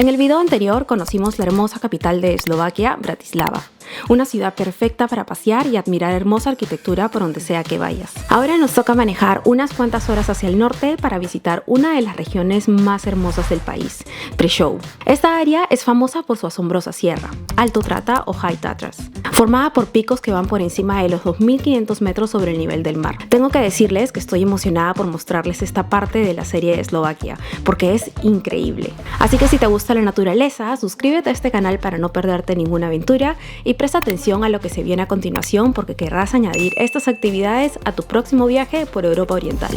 En el video anterior conocimos la hermosa capital de Eslovaquia, Bratislava, una ciudad perfecta para pasear y admirar hermosa arquitectura por donde sea que vayas. Ahora nos toca manejar unas cuantas horas hacia el norte para visitar una de las regiones más hermosas del país, Prešov. Esta área es famosa por su asombrosa sierra, Alto Tatra o High Tatras, formada por picos que van por encima de los 2.500 metros sobre el nivel del mar. Tengo que decirles que estoy emocionada por mostrarles esta parte de la serie de Eslovaquia, porque es increíble. Así que si te gusta la naturaleza, suscríbete a este canal para no perderte ninguna aventura y presta atención a lo que se viene a continuación porque querrás añadir estas actividades a tu próximo viaje por Europa Oriental.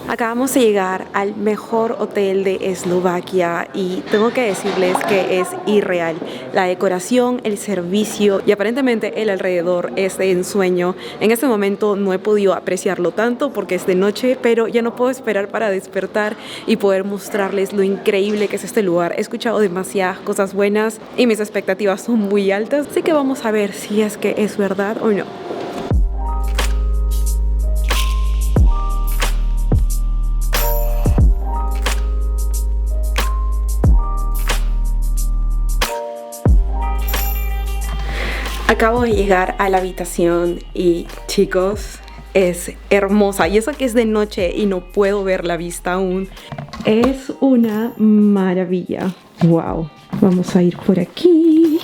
Acabamos de llegar al mejor hotel de Eslovaquia y tengo que decirles que es irreal. La decoración, el servicio y aparentemente el alrededor es de ensueño. En este momento no he podido apreciarlo tanto porque es de noche, pero ya no puedo esperar para despertar y poder mostrarles lo increíble que es este lugar. He escuchado demasiadas cosas buenas y mis expectativas son muy altas, así que vamos a ver si es que es verdad o no. Acabo de llegar a la habitación y chicos, es hermosa. Y eso que es de noche y no puedo ver la vista aún. Es una maravilla. Wow. Vamos a ir por aquí.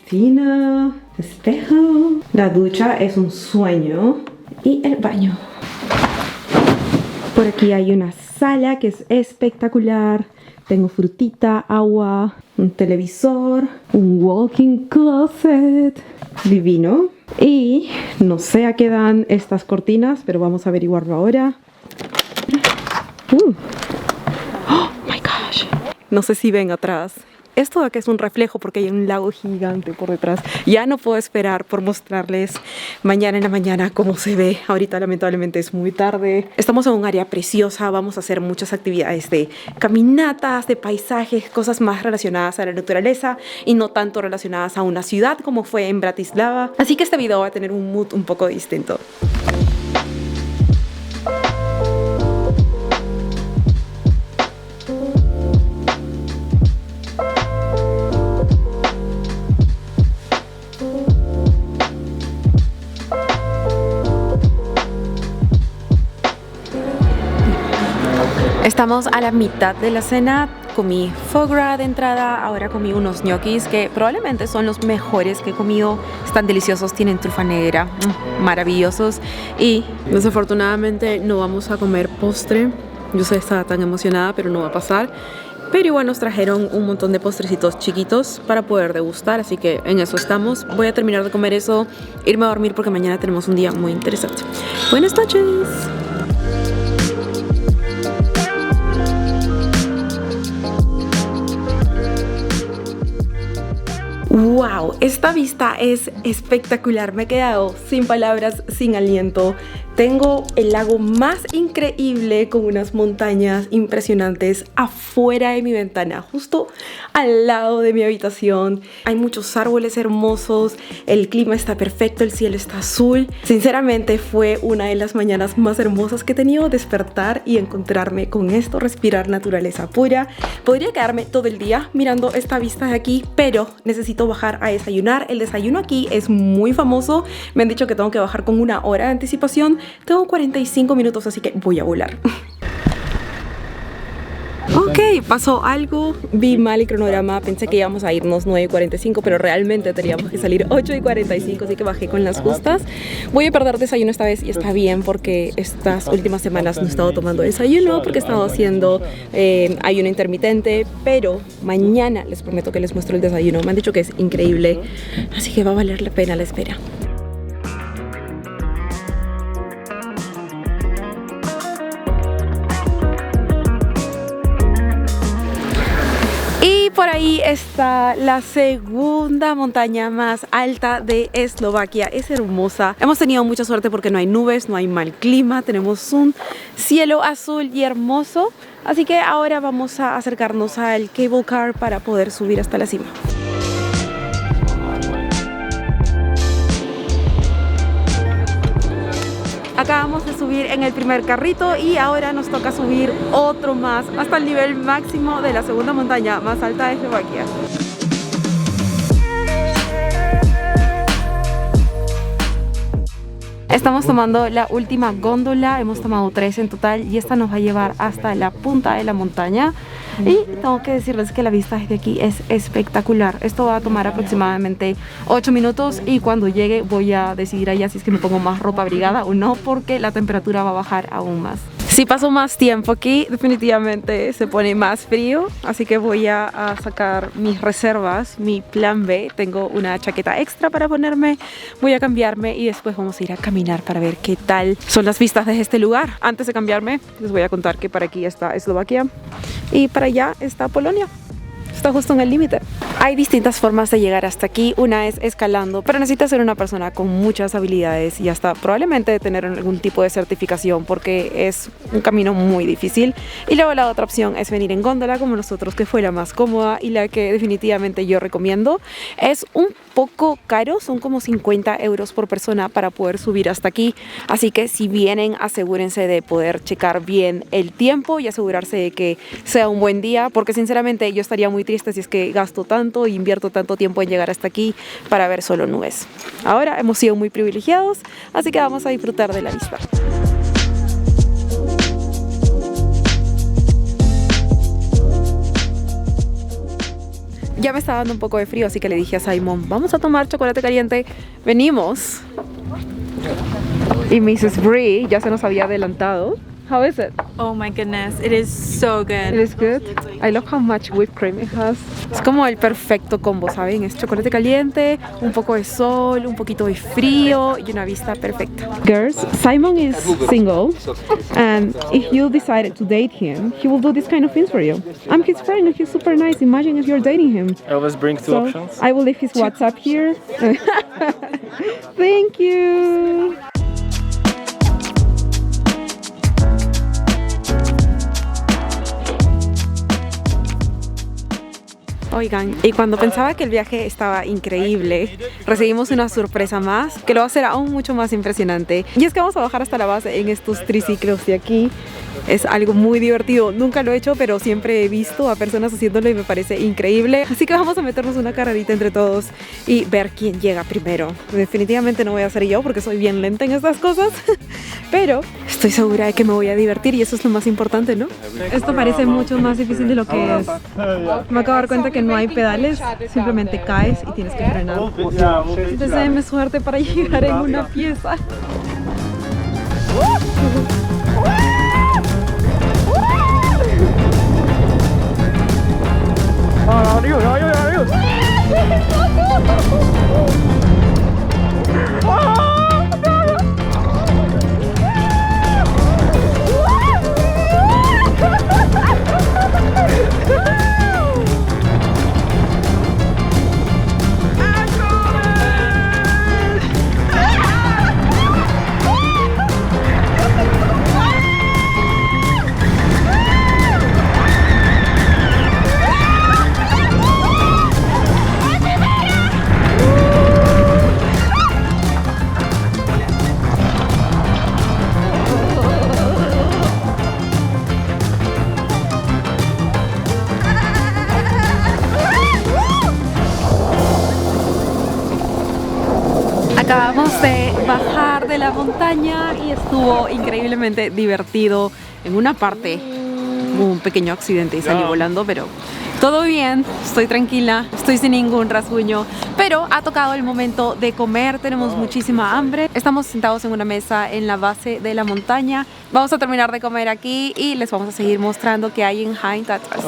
Tina, espejo. La ducha es un sueño. Y el baño. Por aquí hay una sala que es espectacular. Tengo frutita, agua, un televisor, un walk-in closet, divino. Y no sé a qué dan estas cortinas, pero vamos a averiguarlo ahora. Oh my gosh. No sé si ven atrás. Esto de acá es un reflejo porque hay un lago gigante por detrás. Ya no puedo esperar por mostrarles mañana en la mañana cómo se ve. Ahorita lamentablemente es muy tarde. Estamos en un área preciosa. Vamos a hacer muchas actividades de caminatas, de paisajes, cosas más relacionadas a la naturaleza y no tanto relacionadas a una ciudad como fue en Bratislava. Así que este video va a tener un mood un poco distinto. Estamos a la mitad de la cena. Comí foie gras de entrada, ahora comí unos ñoquis que probablemente son los mejores que he comido. Están deliciosos, tienen trufa negra, maravillosos. Y desafortunadamente no vamos a comer postre. Yo sé, estaba tan emocionada, pero no va a pasar. Pero igual nos trajeron un montón de postrecitos chiquitos para poder degustar, así que en eso estamos. Voy a terminar de comer eso, irme a dormir porque mañana tenemos un día muy interesante. Buenas noches. ¡Wow! Esta vista es espectacular. Me he quedado sin palabras, sin aliento. Tengo el lago más increíble con unas montañas impresionantes afuera de mi ventana, justo al lado de mi habitación. Hay muchos árboles hermosos, el clima está perfecto, el cielo está azul. Sinceramente fue una de las mañanas más hermosas que he tenido, despertar y encontrarme con esto, respirar naturaleza pura. Podría quedarme todo el día mirando esta vista de aquí, pero necesito bajar a desayunar. El desayuno aquí es muy famoso. Me han dicho que tengo que bajar con 1 hora de anticipación. Tengo 45 minutos, así que voy a volar. Ok, pasó algo, vi mal el cronograma, pensé que íbamos a irnos 9:45, pero realmente teníamos que salir 8:45, así que bajé con las justas. Voy a perder desayuno esta vez y está bien porque estas últimas semanas no he estado tomando desayuno porque he estado haciendo ayuno intermitente, pero mañana les prometo que les muestro el desayuno. Me han dicho que es increíble, así que va a valer la pena la espera. Por ahí está la segunda montaña más alta de Eslovaquia. Es hermosa. Hemos tenido mucha suerte porque no hay nubes, no hay mal clima. Tenemos un cielo azul y hermoso. Así que ahora vamos a acercarnos al cable car para poder subir hasta la cima. Acabamos de subir en el primer carrito y ahora nos toca subir otro más hasta el nivel máximo de la segunda montaña más alta de Eslovaquia. Estamos tomando la última góndola, hemos tomado 3 en total y esta nos va a llevar hasta la punta de la montaña. Y tengo que decirles que la vista desde aquí es espectacular. Esto va a tomar aproximadamente 8 minutos y cuando llegue voy a decidir allá si es que me pongo más ropa abrigada o no, porque la temperatura va a bajar aún más. Si paso más tiempo aquí, definitivamente se pone más frío, así que voy a sacar mis reservas, mi plan B. Tengo una chaqueta extra para ponerme, voy a cambiarme y después vamos a ir a caminar para ver qué tal son las vistas desde este lugar. Antes de cambiarme, les voy a contar que para aquí está Eslovaquia y para allá está Polonia. Está justo en el límite. Hay distintas formas de llegar hasta aquí. Una es escalando, pero necesitas ser una persona con muchas habilidades y hasta probablemente tener algún tipo de certificación porque es un camino muy difícil. Y luego la otra opción es venir en góndola como nosotros, que fue la más cómoda y la que definitivamente yo recomiendo. Es un poco caro, son como 50 euros por persona para poder subir hasta aquí. Así que si vienen, asegúrense de poder checar bien el tiempo y asegurarse de que sea un buen día, porque sinceramente yo estaría muy triste si es que gasto tanto e invierto tanto tiempo en llegar hasta aquí para ver solo nubes. Ahora hemos sido muy privilegiados, así que vamos a disfrutar de la vista. Ya me estaba dando un poco de frío, así que le dije a Simon, vamos a tomar chocolate caliente. Venimos. Y Mrs. Brie ya se nos había adelantado. How is it? Oh my goodness, it is so good. It is good. I love how much whipped cream it has. Es como el perfecto combo, ¿saben? Es chocolate caliente, un poco de sol, un poquito de frío y una vista perfecta. Girls, Simon is single, and if you decided to date him, he will do this kind of things for you. I'm his friend and he's super nice. Imagine if you're dating him. I always bring two options. I will leave his WhatsApp here. Thank you. Oigan, y cuando pensaba que el viaje estaba increíble, recibimos una sorpresa más que lo va a hacer aún mucho más impresionante. Y es que vamos a bajar hasta la base en estos triciclos de aquí. Es algo muy divertido, nunca lo he hecho, pero siempre he visto a personas haciéndolo y me parece increíble. Así que vamos a meternos una carrerita entre todos y ver quién llega primero. Definitivamente no voy a ser yo porque soy bien lenta en estas cosas, pero estoy segura de que me voy a divertir y eso es lo más importante, ¿no? Esto parece mucho más difícil de lo que es. Me acabo de dar cuenta que no hay pedales, simplemente caes y tienes que frenar. Deséenme suerte para llegar en una pieza. Adiós, adiós, adiós. Acabamos de bajar de la montaña y estuvo increíblemente divertido. En una parte hubo un pequeño accidente y salí volando, pero todo bien, estoy tranquila, estoy sin ningún rasguño. Pero ha tocado el momento de comer, tenemos muchísima hambre. Estamos sentados en una mesa en la base de la montaña. Vamos a terminar de comer aquí y les vamos a seguir mostrando qué hay en High Tatras.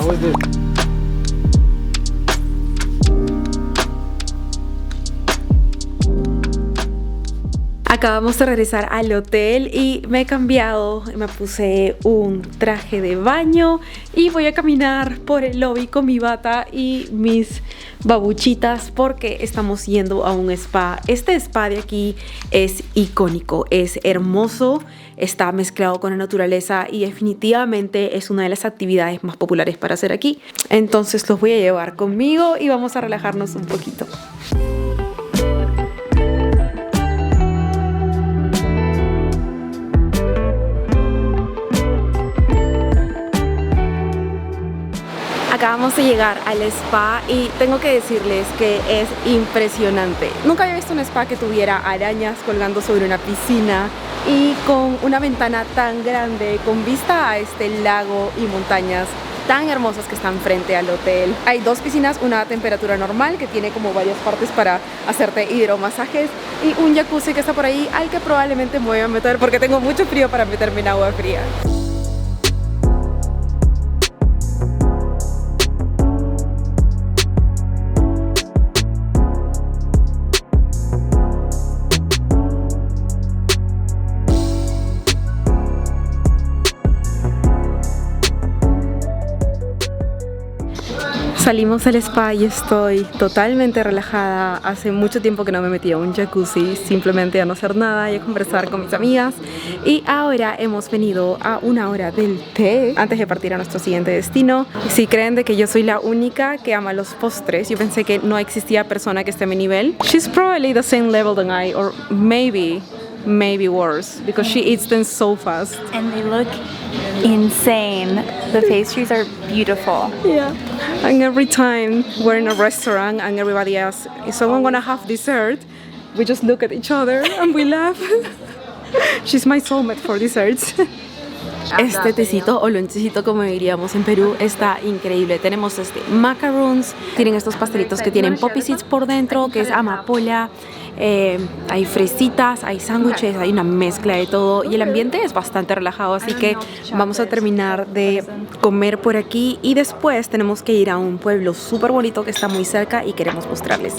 Acabamos de regresar al hotel y me he cambiado, me puse un traje de baño y voy a caminar por el lobby con mi bata y mis babuchitas porque estamos yendo a un spa. Este spa de aquí es icónico, es hermoso, está mezclado con la naturaleza y definitivamente es una de las actividades más populares para hacer aquí. Entonces los voy a llevar conmigo y vamos a relajarnos un poquito. Acabamos de llegar al spa y tengo que decirles que es impresionante. Nunca había visto un spa que tuviera arañas colgando sobre una piscina y con una ventana tan grande, con vista a este lago y montañas tan hermosas que están frente al hotel. Hay dos piscinas, una a temperatura normal que tiene como varias partes para hacerte hidromasajes y un jacuzzi que está por ahí al que probablemente me voy a meter porque tengo mucho frío para meterme en agua fría. Salimos del spa y estoy totalmente relajada. Hace mucho tiempo que no me metí a un jacuzzi, simplemente a no hacer nada y a conversar con mis amigas. Y ahora hemos venido a una hora del té antes de partir a nuestro siguiente destino. Si creen de que yo soy la única que ama los postres, yo pensé que no existía persona que esté a mi nivel. She's probably the same level than I, or maybe worse, because she eats them so fast. And they look insane. The pastries are beautiful. Yeah. And every time we're in a restaurant and everybody asks, is someone gonna have dessert? We just look at each other and we laugh. She's my soulmate for desserts. Este tecito o lonchecito, como diríamos en Perú, está increíble. Tenemos macarons, tienen estos pastelitos que tienen poppy seeds por dentro, que es amapola, hay fresitas, hay sándwiches, hay una mezcla de todo y el ambiente es bastante relajado, así que vamos a terminar de comer por aquí y después tenemos que ir a un pueblo súper bonito que está muy cerca y queremos mostrarles.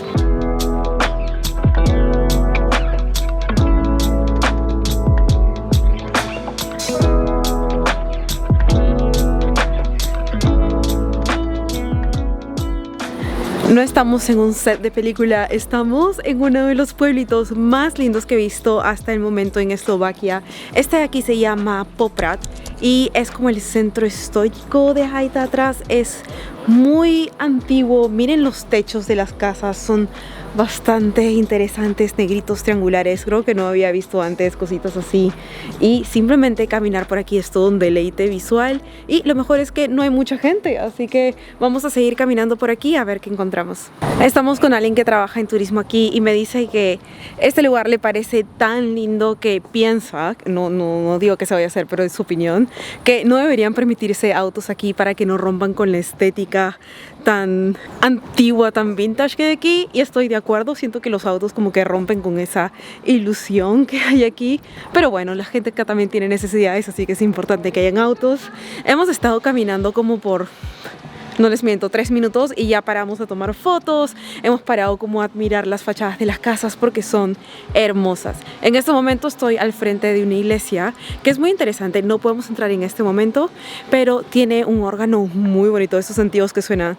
No estamos en un set de película, estamos en uno de los pueblitos más lindos que he visto hasta el momento en Eslovaquia. Este de aquí se llama Poprad y es como el centro histórico de Haida atrás. Es muy antiguo, miren los techos de las casas, son bastante interesantes, negritos, triangulares. Creo que no había visto antes cositas así y simplemente caminar por aquí es todo un deleite visual y lo mejor es que no hay mucha gente, así que vamos a seguir caminando por aquí a ver qué encontramos. Estamos con alguien que trabaja en turismo aquí y me dice que este lugar le parece tan lindo que piensa, no digo que se vaya a hacer, pero es su opinión, que no deberían permitirse autos aquí para que no rompan con la estética tan antigua, tan vintage que hay aquí, y estoy de acuerdo. Siento que los autos como que rompen con esa ilusión que hay aquí, pero bueno, la gente acá también tiene necesidades, así que es importante que hayan autos. Hemos estado caminando como por, no les miento, 3 minutos y ya paramos a tomar fotos. Hemos parado como a admirar las fachadas de las casas porque son hermosas. En este momento estoy al frente de una iglesia que es muy interesante. No podemos entrar en este momento, pero tiene un órgano muy bonito, esos antiguos que suenan.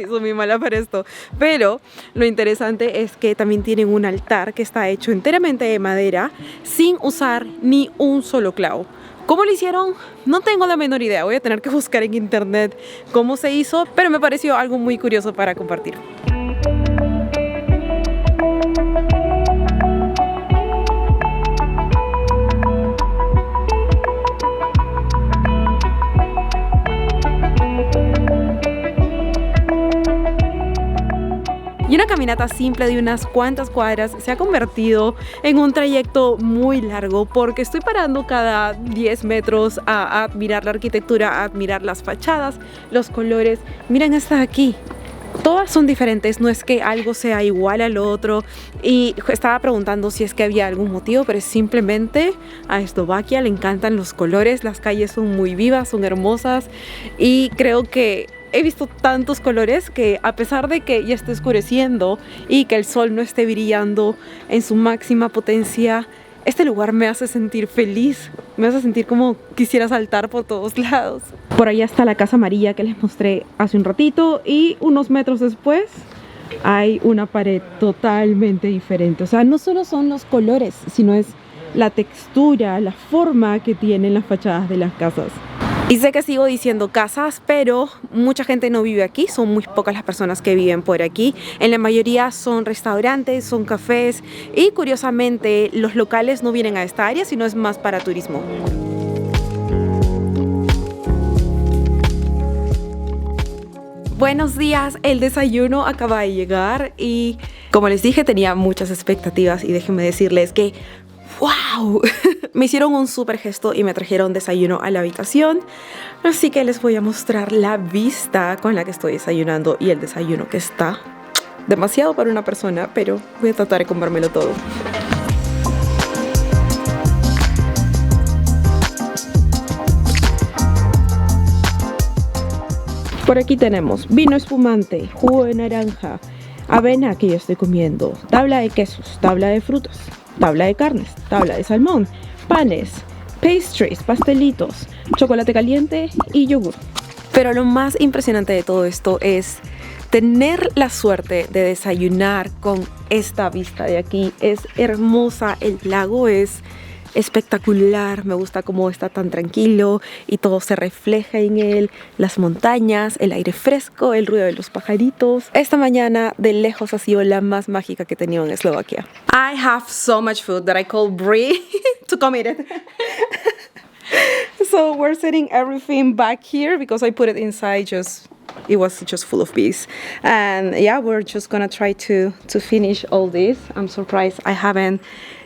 Soy muy mala para esto, pero lo interesante es que también tienen un altar que está hecho enteramente de madera sin usar ni un solo clavo. ¿Cómo lo hicieron? No tengo la menor idea. Voy a tener que buscar en internet cómo se hizo, pero me pareció algo muy curioso para compartir. Y una caminata simple de unas cuantas cuadras se ha convertido en un trayecto muy largo porque estoy parando cada 10 metros a admirar la arquitectura, a admirar las fachadas, los colores. Miren esta de aquí. Todas son diferentes, no es que algo sea igual al otro. Y estaba preguntando si es que había algún motivo, pero es simplemente a Eslovaquia le encantan los colores, las calles son muy vivas, son hermosas y creo que he visto tantos colores que a pesar de que ya esté oscureciendo y que el sol no esté brillando en su máxima potencia, este lugar me hace sentir feliz, me hace sentir como quisiera saltar por todos lados. Por allá está la casa amarilla que les mostré hace un ratito y unos metros después hay una pared totalmente diferente. O sea, no solo son los colores, sino es la textura, la forma que tienen las fachadas de las casas. Y sé que sigo diciendo casas, pero mucha gente no vive aquí, son muy pocas las personas que viven por aquí. En la mayoría son restaurantes, son cafés y curiosamente los locales no vienen a esta área, sino es más para turismo. Buenos días, el desayuno acaba de llegar y como les dije tenía muchas expectativas y déjenme decirles que ¡wow! Me hicieron un súper gesto y me trajeron desayuno a la habitación, así que les voy a mostrar la vista con la que estoy desayunando y el desayuno que está demasiado para una persona, pero voy a tratar de comérmelo todo. Por aquí tenemos vino espumante, jugo de naranja, avena que yo estoy comiendo, tabla de quesos, tabla de frutas, tabla de carnes, tabla de salmón, panes, pastries, pastelitos, chocolate caliente y yogur. Pero lo más impresionante de todo esto es tener la suerte de desayunar con esta vista de aquí. Es hermosa, el lago es espectacular, me gusta cómo está tan tranquilo y todo se refleja en él, las montañas, el aire fresco, el ruido de los pajaritos. Esta mañana de lejos ha sido la más mágica que he tenido en Eslovaquia. I have so much food that I call Brie to come eat it. So we're setting everything back here because I put it inside it was just full of bees, and yeah, we're just gonna try to finish all this. I'm surprised I haven't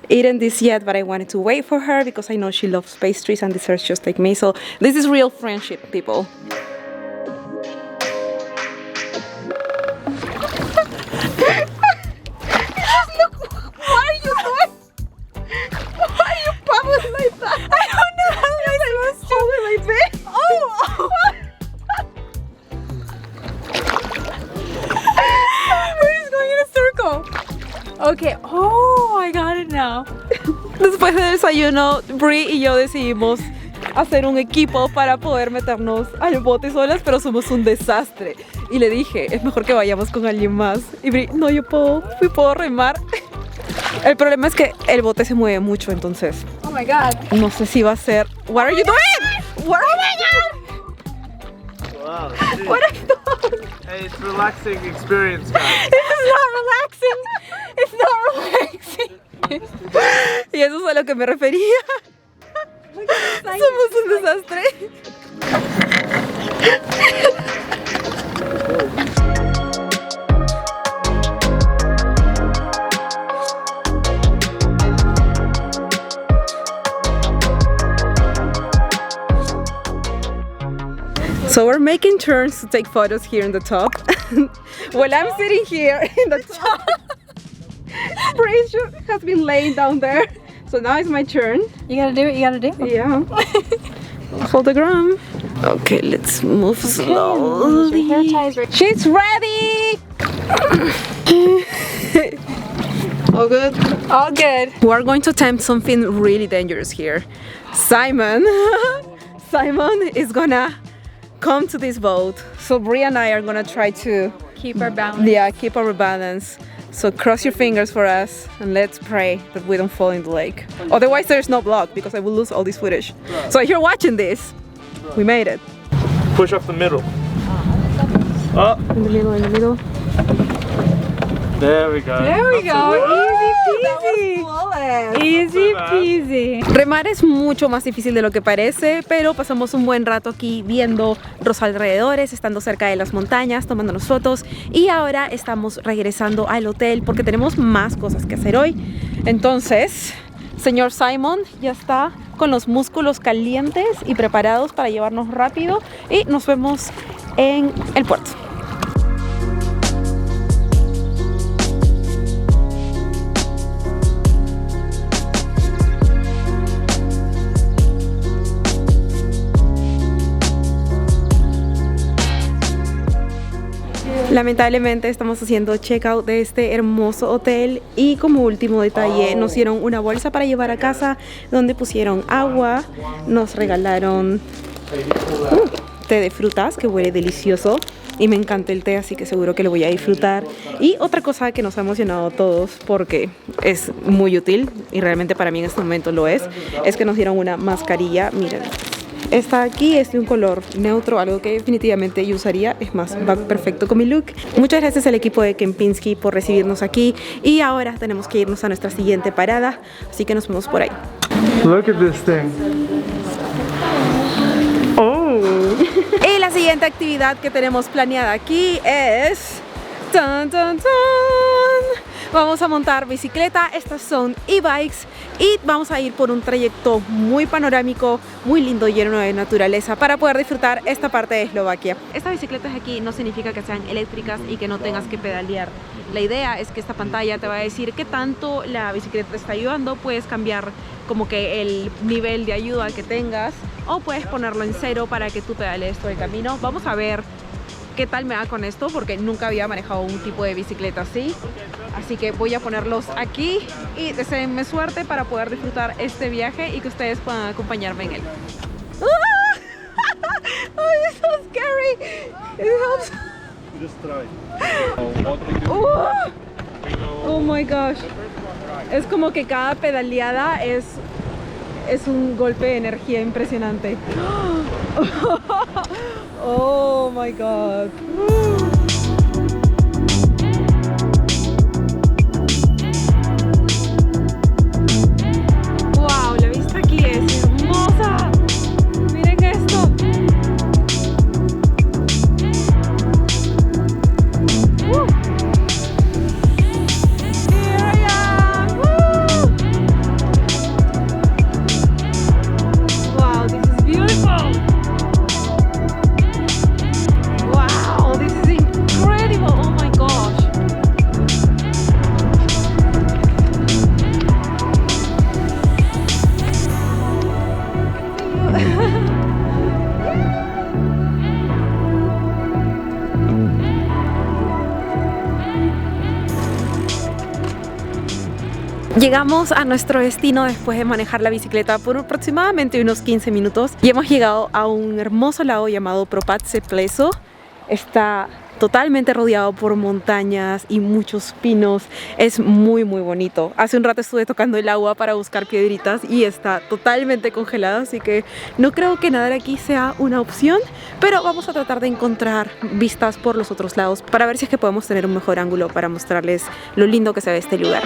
eaten this yet, but I wanted to wait for her because I know she loves pastries and desserts just like me. So this is real friendship, people. What are you doing? Why are you bubbling like that? I don't know how I'm supposed to hold it like this. Oh! We're just going in a circle. Okay. Oh, I got it now. Después del desayuno, Brie y yo decidimos hacer un equipo para poder meternos al bote solas, pero somos un desastre. Y le dije, es mejor que vayamos con alguien más. Y Brie, no, yo puedo remar. El problema es que el bote se mueve mucho, entonces Oh my God. no sé si va a ser. What are you doing? What? Oh my God! Wow. What are you doing? Hey, it's a relaxing experience, guys. It's not relaxing. It's not relaxing. Y eso es a lo que me refería. Somos un desastre. So we're making turns to take photos here in the top. While I'm sitting here in the top, Brie has been laying down there. So now it's my turn. You gotta do what you gotta do. Yeah. Hold the ground. Okay, let's move slowly. Your hair ties right. She's ready! All good? All good. We're going to attempt something really dangerous here. Simon is gonna come to this boat. So Brie and I are gonna try to Keep our balance. yeah, keep our balance. So cross your fingers for us and let's pray that we don't fall in the lake. Otherwise there's no vlog because I will lose all this footage. So if you're watching this, we made it. Push off the middle. Oh, In the middle, in the middle. there we go. There we go. Easy peasy. Flawless. Easy peasy. Remar es mucho más difícil de lo que parece, pero pasamos un buen rato aquí viendo los alrededores, estando cerca de las montañas, tomándonos fotos y ahora estamos regresando al hotel porque tenemos más cosas que hacer hoy. Entonces, señor Simon ya está con los músculos calientes y preparados para llevarnos rápido y nos vemos en el puerto. Lamentablemente estamos haciendo checkout de este hermoso hotel y como último detalle nos dieron una bolsa para llevar a casa donde pusieron agua, nos regalaron té de frutas que huele delicioso y me encanta el té, así que seguro que lo voy a disfrutar. Y otra cosa que nos ha emocionado a todos porque es muy útil y realmente para mí en este momento lo es que nos dieron una mascarilla, miren. Esta aquí es de un color neutro, algo que definitivamente yo usaría, es más, va perfecto con mi look. Muchas gracias al equipo de Kempinski por recibirnos aquí y ahora tenemos que irnos a nuestra siguiente parada, así que nos vemos por ahí. Look at this thing. Oh! Y la siguiente actividad que tenemos planeada aquí es... ¡Tan, tan, tan! Vamos a montar bicicleta, estas son e-bikes y vamos a ir por un trayecto muy panorámico, muy lindo, lleno de naturaleza para poder disfrutar esta parte de Eslovaquia. Estas bicicletas aquí no significa que sean eléctricas y que no tengas que pedalear. La idea es que esta pantalla te va a decir qué tanto la bicicleta te está ayudando. Puedes cambiar como que el nivel de ayuda que tengas o puedes ponerlo en 0 para que tú pedalees todo el camino. Vamos a ver qué tal me va con esto porque nunca había manejado un tipo de bicicleta así. Así que voy a ponerlos aquí y deseenme suerte para poder disfrutar este viaje y que ustedes puedan acompañarme en él. Oh, it's so scary. It helps. Just try. Oh my gosh. Es como que cada pedaleada es un golpe de energía impresionante. Oh my god. Wow, la vista aquí es hermosa. Miren esto. Here I am. Wow, this is beautiful. Wow, this is incredible. Oh my gosh. Llegamos a nuestro destino después de manejar la bicicleta por aproximadamente unos 15 minutos y hemos llegado a un hermoso lago llamado Propatse Pleso. Está totalmente rodeado por montañas y muchos pinos. Es muy bonito. Hace un rato estuve tocando el agua para buscar piedritas y está totalmente congelada, así que no creo que nadar aquí sea una opción, pero vamos a tratar de encontrar vistas por los otros lados para ver si es que podemos tener un mejor ángulo para mostrarles lo lindo que se ve este lugar.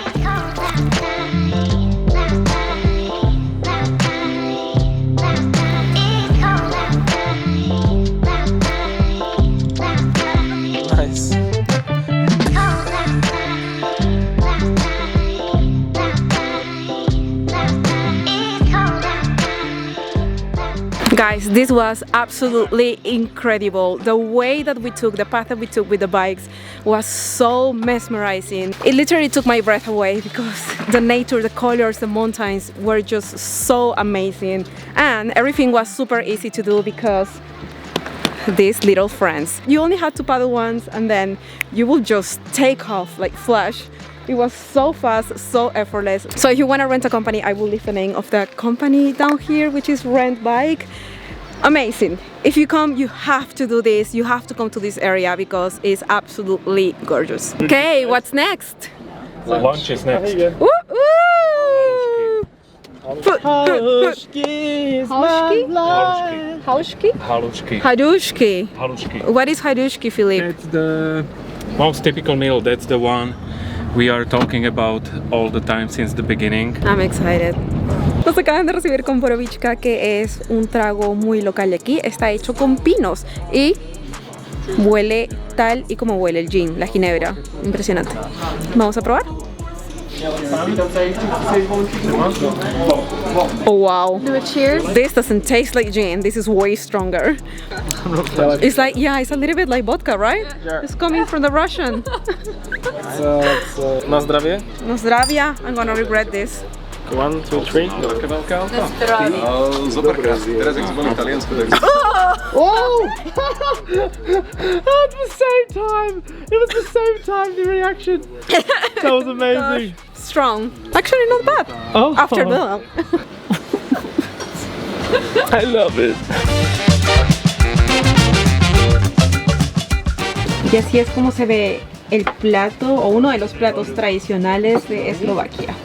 Guys, this was absolutely incredible. The way that we took, the path that we took with the bikes was so mesmerizing. It literally took my breath away because the nature, the colors, the mountains were just so amazing. And everything was super easy to do because these little friends. You only had to paddle once and then you will just take off like flash. It was so fast, so effortless. So if you want to rent a company, I will leave the name of the company down here, which is Rent Bike. Amazing. If you come, you have to do this. You have to come to this area because it's absolutely gorgeous. Okay, what's next? Lunch is next. Woo! Halushki is my life. Halushki? Halushki. Halushki. Halushki. What is halushki, Philip? That's the most typical meal. That's the one we are talking about all the time since the beginning. I'm excited. Nos acaban de recibir con Borovichka, que es un trago muy local de aquí. Está hecho con pinos y huele tal y como huele el gin, la ginebra. Impresionante. ¿Vamos a probar? Oh wow. Do a cheers. This doesn't taste like gin. This is way stronger. It's like, yeah, it's a little bit like vodka, right? Yeah. It's coming from the Russian. Na zdravie. No zdravia. I'm gonna regret this. 1, 2, 3. Zoberka, teraz jak dzwoni italiańsko, tak. Oh! At the same time! It was the same time, the reaction. That was amazing. Strong. Actually not bad. Oh, After that. I love it. Y así es como se ve el plato o uno de los platos tradicionales de Eslovaquia.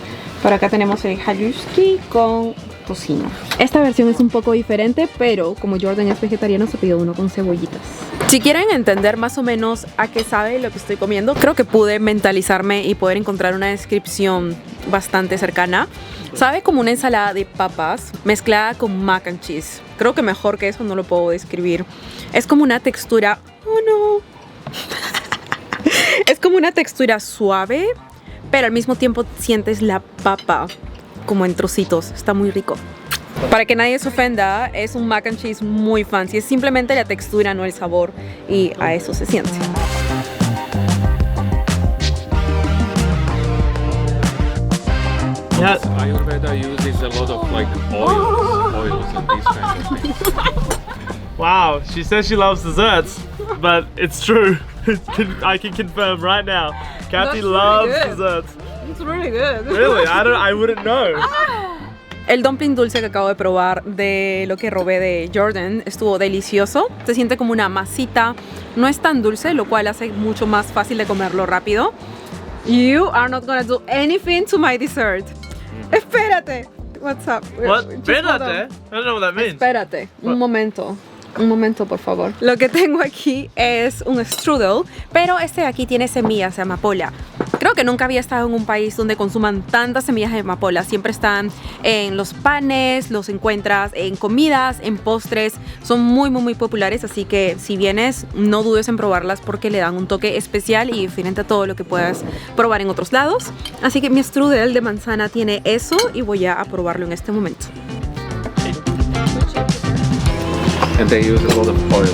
Por acá tenemos el halushki con tocino. Esta versión es un poco diferente, pero como Jordan es vegetariano se pidió uno con cebollitas. Si quieren entender más o menos a qué sabe lo que estoy comiendo, creo que pude mentalizarme y poder encontrar una descripción bastante cercana. Sabe como una ensalada de papas mezclada con mac and cheese. Creo que mejor que eso no lo puedo describir. Es como una textura... ¡Oh, no! Es como una textura suave, pero al mismo tiempo sientes la papa como en trocitos. Está muy rico. Para que nadie se ofenda, es un mac and cheese muy fancy. Es simplemente la textura, no el sabor. Y a eso se siente. Yeah. Ayurveda uses a lot of like oils and these kinds of things. Wow, she says she loves desserts, but it's true. I can confirm right now. Kathy That's really loves good. desserts. It's really good. Really? I wouldn't know. El dumpling dulce que acabo de probar de lo que robé de Jordan estuvo delicioso. Se siente como una masita. No es tan dulce, lo cual hace mucho más fácil de comerlo rápido. You are not gonna do anything to my dessert. Espérate. What's up? What? Just hold on. Espérate? I don't know what that means. Espérate, un momento. Un momento, por favor. Lo que tengo aquí es un strudel, pero este de aquí tiene semillas de amapola. Creo que nunca había estado en un país donde consuman tantas semillas de amapola. Siempre están en los panes, los encuentras en comidas, en postres. Son muy populares, así que si vienes, no dudes en probarlas porque le dan un toque especial y diferente a todo lo que puedas probar en otros lados. Así que mi strudel de manzana tiene eso y voy a probarlo en este momento. And they use a lot of oils.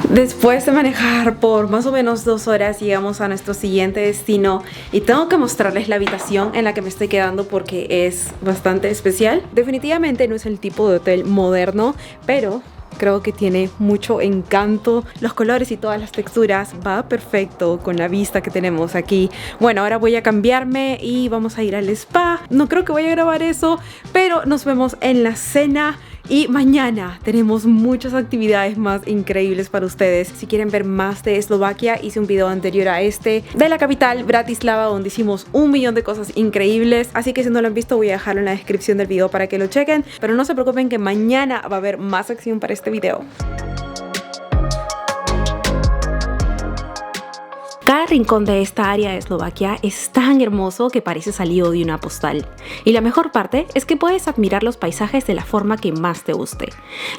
Después de manejar por más o menos 2 horas, llegamos a nuestro siguiente destino y tengo que mostrarles la habitación en la que me estoy quedando porque es bastante especial. Definitivamente no es el tipo de hotel moderno, pero creo que tiene mucho encanto. Los colores y todas las texturas va perfecto con la vista que tenemos aquí. Bueno, ahora voy a cambiarme y vamos a ir al spa. No creo que vaya a grabar eso, pero nos vemos en la cena. Y mañana tenemos muchas actividades más increíbles para ustedes. Si quieren ver más de Eslovaquia, hice un video anterior a este de la capital, Bratislava, donde hicimos 1.000.000 de cosas increíbles. Así que si no lo han visto, voy a dejarlo en la descripción del video para que lo chequen. Pero no se preocupen que mañana va a haber más acción para este video. Cada rincón de esta área de Eslovaquia es tan hermoso que parece salido de una postal. Y la mejor parte es que puedes admirar los paisajes de la forma que más te guste.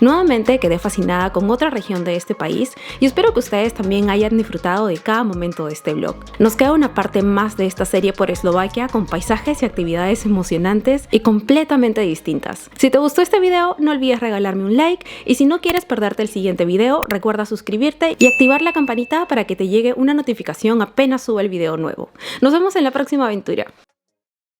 Nuevamente quedé fascinada con otra región de este país y espero que ustedes también hayan disfrutado de cada momento de este vlog. Nos queda una parte más de esta serie por Eslovaquia con paisajes y actividades emocionantes y completamente distintas. Si te gustó este video, no olvides regalarme un like y si no quieres perderte el siguiente video, recuerda suscribirte y activar la campanita para que te llegue una notificación apenas suba el video nuevo. Nos vemos en la próxima aventura.